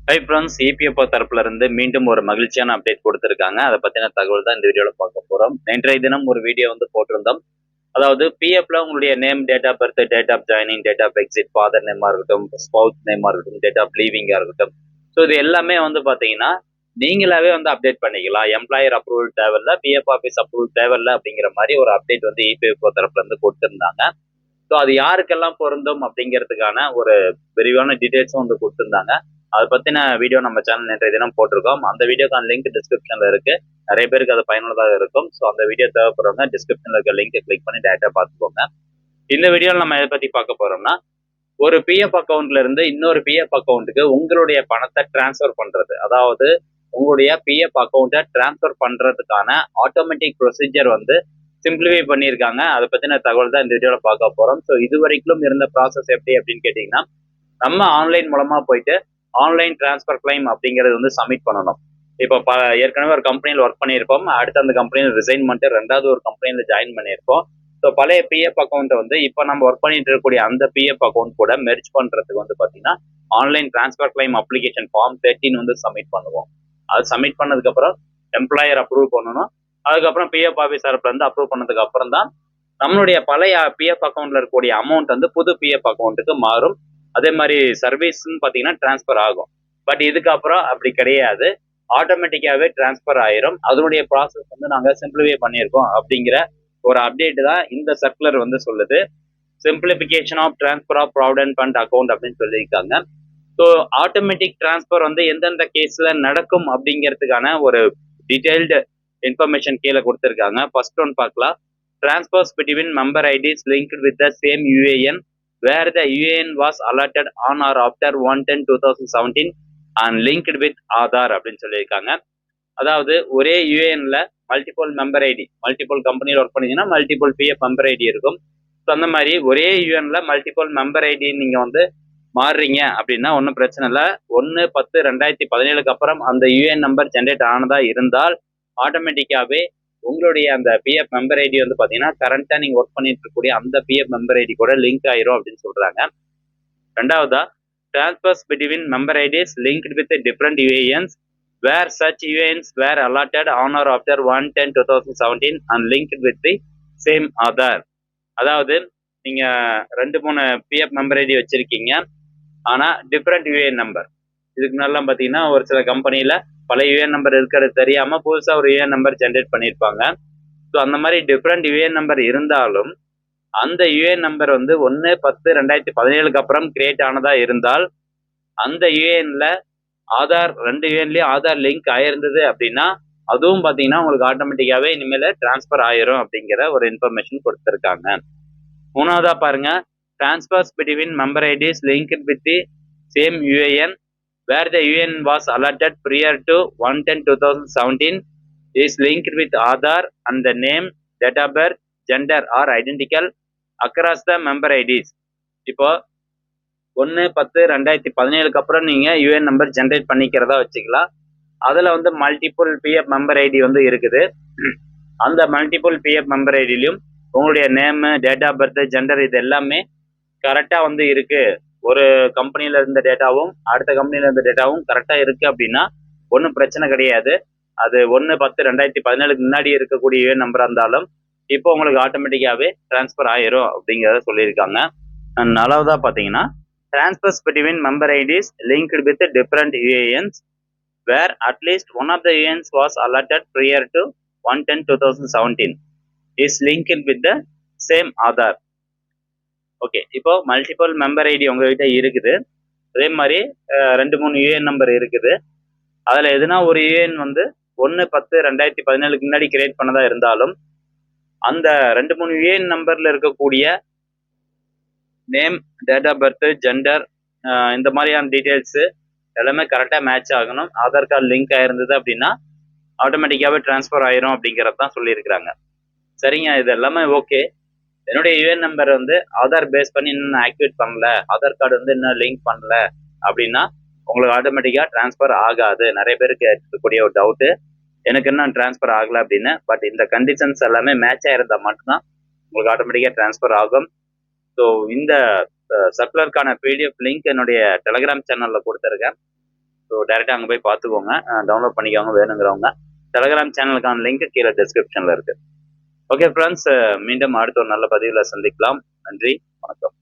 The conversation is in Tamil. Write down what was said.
ஹை ஃப்ரெண்ட்ஸ், இபிஎஃப்ஓ தரப்புல இருந்து மீண்டும் ஒரு மகிழ்ச்சியான அப்டேட் கொடுத்திருக்காங்க. அதை பத்தின தகவல் தான் இந்த வீடியோல பார்க்க போறோம். நேற்றைய தினம் ஒரு வீடியோ போட்டிருந்தோம். அதாவது பிஎஃப்ல உங்களுடைய name, date of birth, date of joining, date of exit, father நேமா இருக்கட்டும், ஸ்பவுஸ் நேமா இருக்கட்டும், டேட் ஆஃப் லீவிங்கா இருக்கட்டும். ஸோ இது எல்லாமே பாத்தீங்கன்னா நீங்களாவே அப்டேட் பண்ணிக்கலாம். எம்ப்ளாயர் அப்ரூவல் தேவையில்ல, பிஎஃப் ஆஃபீஸ் அப்ரூவல் தேவையில்ல அப்படிங்கிற மாதிரி ஒரு அப்டேட் இபிஎஃப்ஓ தரப்புல இருந்து கொடுத்திருந்தாங்க. ஸோ அது யாருக்கெல்லாம் பொருந்தும் அப்படிங்கிறதுக்கான ஒரு விரிவான டீடைல்ஸும் கொடுத்திருந்தாங்க. அதை பத்தின வீடியோ நம்ம சேனல் நேற்றைய தினம் போட்டிருக்கோம். அந்த வீடியோக்கான லிங்க் டிஸ்கிரிப்ஷன்ல இருக்கு. நிறைய பேருக்கு அது பயனுள்ளதாக இருக்கும். ஸோ அந்த வீடியோ தேவைப்படுறவங்க டிஸ்கிரிப்ஷன்ல இருக்க லிங்கை கிளிக் பண்ணி டேரக்டா பார்த்துக்கோங்க. இந்த வீடியோவில் நம்ம எதை பத்தி பார்க்க போறோம்னா, ஒரு பிஎஃப் அக்கௌண்ட்ல இருந்து இன்னொரு பிஎஃப் அக்கௌண்ட்டுக்கு உங்களுடைய பணத்தை டிரான்ஸ்ஃபர் பண்றது. அதாவது உங்களுடைய பிஎஃப் அக்கௌண்ட்டை டிரான்ஸ்ஃபர் பண்றதுக்கான ஆட்டோமேட்டிக் ப்ரொசீஜர் சிம்பிளிஃபை பண்ணியிருக்காங்க. அதை பத்தின தகவல் தான் இந்த வீடியோல பார்க்க போறோம். ஸோ இது வரைக்கும் இருந்த ப்ராசஸ் எப்படி அப்படின்னு கேட்டீங்கன்னா, நம்ம ஆன்லைன் மூலமா போயிட்டு ஆன்லைன் டிரான்ஸ்ஃபர் கிளைம் அப்படிங்கிறது சப்மிட் பண்ணணும். இப்போ ஏற்கனவே ஒரு கம்பெனியில் ஒர்க் பண்ணியிருப்போம். அடுத்து அந்த கம்பெனியில் ரிசைன் பண்ணிட்டு ரெண்டாவது ஒரு கம்பெனியில் ஜாயின் பண்ணியிருப்போம். ஸோ பழைய பிஎஃப் அக்கௌண்ட்டை இப்போ நம்ம ஒர்க் பண்ணிட்டு இருக்கக்கூடிய அந்த பிஎஃப் அக்கௌண்ட் கூட மெர்ஜ் பண்றதுக்கு பார்த்தீங்கன்னா online transfer claim application form 13 submit பண்ணுவோம். அது சப்மிட் பண்ணதுக்கு அப்புறம் எம்ப்ளாயர் அப்ரூவ் பண்ணணும். அதுக்கப்புறம் பிஎஃப் ஆஃபீஸ் தரப்புல இருந்து அப்ரூவ் பண்ணதுக்கு அப்புறம் தான் நம்மளுடைய பழைய பிஎஃப் அக்கௌண்ட்ல இருக்கக்கூடிய அமௌண்ட் புது பிஎஃப் அக்கௌண்ட்டுக்கு மாறும். அதே மாதிரி சர்வீஸ்ன்னு பார்த்தீங்கன்னா டிரான்ஸ்ஃபர் ஆகும். பட் இதுக்கப்புறம் அப்படி கிடையாது, ஆட்டோமேட்டிக்காவே டிரான்ஸ்ஃபர் ஆயிரும். அதனுடைய ப்ராசஸ் நாங்கள் சிம்பிளிஃபை பண்ணியிருக்கோம் அப்படிங்கிற ஒரு அப்டேட் தான் இந்த சர்க்குலர் சொல்லுது. Simplification of transfer of provident fund account அப்படின்னு சொல்லியிருக்காங்க. ஸோ ஆட்டோமேட்டிக் டிரான்ஸ்ஃபர் எந்தெந்த கேஸ்ல நடக்கும் அப்படிங்கிறதுக்கான ஒரு டீடைல்டு இன்ஃபர்மேஷன் கீழே கொடுத்துருக்காங்க. ஃபர்ஸ்ட் ஒன் பார்க்கலாம். Transfers between member IDs linked with the same UAN where the UAN was allotted on or after 1/10/2017 and linked with Aadhaar அப்படின்னு சொல்லியிருக்காங்க. அதாவது ஒரே யூஏஎன்ல மல்டிபிள் மெம்பர் ஐடி, மல்டிபிள் கம்பெனியில் ஒர்க் பண்ணீங்கன்னா மல்டிபிள் பிஎஃப் மெம்பர் ஐடி இருக்கும். ஸோ அந்த மாதிரி ஒரே யூஎன்ல மல்டிபிள் மெம்பர் ஐடி நீங்க மாறுறீங்க அப்படின்னா ஒன்றும் பிரச்சனை இல்லை. 1/10/2017 அப்புறம் அந்த யூஏஎன் நம்பர் ஜென்ரேட் ஆனதா இருந்தால் ஆட்டோமேட்டிக்காவே உங்களுடைய அந்த பிஎஃப் மெம்பர் ஐடி பார்த்தீங்கன்னா கரண்டா நீங்க ஒர்க் பண்ணிட்டு இருக்கக்கூடிய அந்த பிஎஃப் மெம்பர் ஐடி கூட லிங்க் ஆயிரும் அப்படின்னு சொல்றாங்க. ரெண்டாவதா, transfers between member IDs linked with different UANs where such UANs were allotted on or after 1/10/2017 and linked with the same Aadhaar. அதாவது நீங்க 2-3 பிஎஃப் மெம்பர் ஐடி வச்சிருக்கீங்க, ஆனா டிஃபரெண்ட் யூஏஎன் நம்பர். இதுக்கு முன்னாடிலாம் பார்த்தீங்கன்னா ஒரு சில கம்பெனியில பழைய யூஏஎன் நம்பர் இருக்கிறது தெரியாம புதுசா ஒரு யூஏஎன் நம்பர் ஜென்ரேட் பண்ணியிருப்பாங்க. ஸோ அந்த மாதிரி டிஃப்ரெண்ட் யூஏஎன் நம்பர் இருந்தாலும் அந்த யூஏஎன் நம்பர் 1/10/2017 அப்புறம் கிரியேட் ஆனதா இருந்தால் அந்த யூஏஎன்ல ஆதார் 2 யூஏஎன்லயும் ஆதார் லிங்க் ஆயிருந்தது அப்படின்னா அதுவும் பார்த்தீங்கன்னா உங்களுக்கு ஆட்டோமேட்டிக்காவே இனிமேல டிரான்ஸ்ஃபர் ஆயிரும் அப்படிங்கிற ஒரு இன்ஃபர்மேஷன் கொடுத்துருக்காங்க. மூணாவதா பாருங்க, transfers between member IDs linked with the same UAN where the UN was allotted prior to 1/10/2017 is linked with Aadhaar and the name, date of birth, gender are identical across the member IDs. இப்போ 1/10/2017 அப்புறம் நீங்க யூஎன் நம்பர் ஜென்ரேட் பண்ணிக்கிறதா வச்சுக்கலாம். அதுல மல்டிபிள் பிஎஃப் மெம்பர் ஐடி இருக்குது. அந்த மல்டிபிள் பிஎஃப் மெம்பர் ஐடியிலும் உங்களுடைய name, date of birth, gender இது எல்லாமே கரெக்டா இருக்கு. ஒரு கம்பெனியில இருந்த டேட்டாவும் அடுத்த கம்பெனியில இருந்த டேட்டாவும் கரெக்டா இருக்கு அப்படின்னா ஒன்றும் பிரச்சனை கிடையாது. அது 1/10/2017 முன்னாடி இருக்கக்கூடிய யூஏஎன் நம்பரா இருந்தாலும் இப்போ உங்களுக்கு ஆட்டோமேட்டிக்காவே டிரான்ஸ்ஃபர் ஆயிரும் அப்படிங்கிறத சொல்லியிருக்காங்க. நாலாவதா பார்த்தீங்கன்னா, transfers between member IDs linked with different UANs where at least one of the UANs was allotted prior to 1/10/2017 is linked with the same Aadhaar. Okay, இப்போ மல்டிபிள் மெம்பர் ஐடி உங்ககிட்ட இருக்குது. அதே மாதிரி 2-3 யூஏஎன் நம்பர் இருக்குது. அதில் எதுனா ஒரு யூஏஎன் 1/10/2017 முன்னாடி கிரியேட் பண்ணதா இருந்தாலும் அந்த 2-3 யூஏஎன் நம்பர்ல இருக்கக்கூடிய name, date of birth, gender இந்த மாதிரியான டீட்டெயில்ஸ் எல்லாமே கரெக்டாக மேட்ச் ஆகணும். ஆதார் கார்டு லிங்க் ஆயிருந்தது அப்படின்னா ஆட்டோமேட்டிக்காவே டிரான்ஸ்ஃபர் ஆயிரும் அப்படிங்கிறது தான் சொல்லியிருக்கிறாங்க. சரிங்க, இது எல்லாமே ஓகே. என்னுடைய யூஏஎன் நம்பர் ஆதார் பேஸ் பண்ணி இன்னும் ஆக்டிவேட் பண்ணல, ஆதார் கார்டு இன்னும் லிங்க் பண்ணல அப்படின்னா உங்களுக்கு ஆட்டோமேட்டிக்கா டிரான்ஸ்ஃபர் ஆகாது. நிறைய பேருக்கு இருக்கக்கூடிய ஒரு டவுட்டு, எனக்கு இன்னும் டிரான்ஸ்ஃபர் ஆகல அப்படின்னு. பட் இந்த கண்டிஷன்ஸ் எல்லாமே மேட்ச் ஆயிருந்தா மட்டும்தான் உங்களுக்கு ஆட்டோமேட்டிக்கா டிரான்ஸ்ஃபர் ஆகும். ஸோ இந்த சர்க்குலருக்கான பிடிஎஃப் லிங்க் என்னுடைய டெலிகிராம் சேனல்ல கொடுத்துருக்கேன். ஸோ டேரெக்டாக அங்கே போய் பார்த்துக்கோங்க, டவுன்லோட் பண்ணிக்கோங்க வேணுங்கிறவங்க. டெலகிராம் சேனலுக்கான லிங்க் கீழே டிஸ்கிரிப்ஷனில் இருக்குது. ஓகே ஃப்ரெண்ட்ஸ், மீண்டும் அடுத்த ஒரு நல்ல பதிவில் சந்திக்கலாம். நன்றி, வணக்கம்.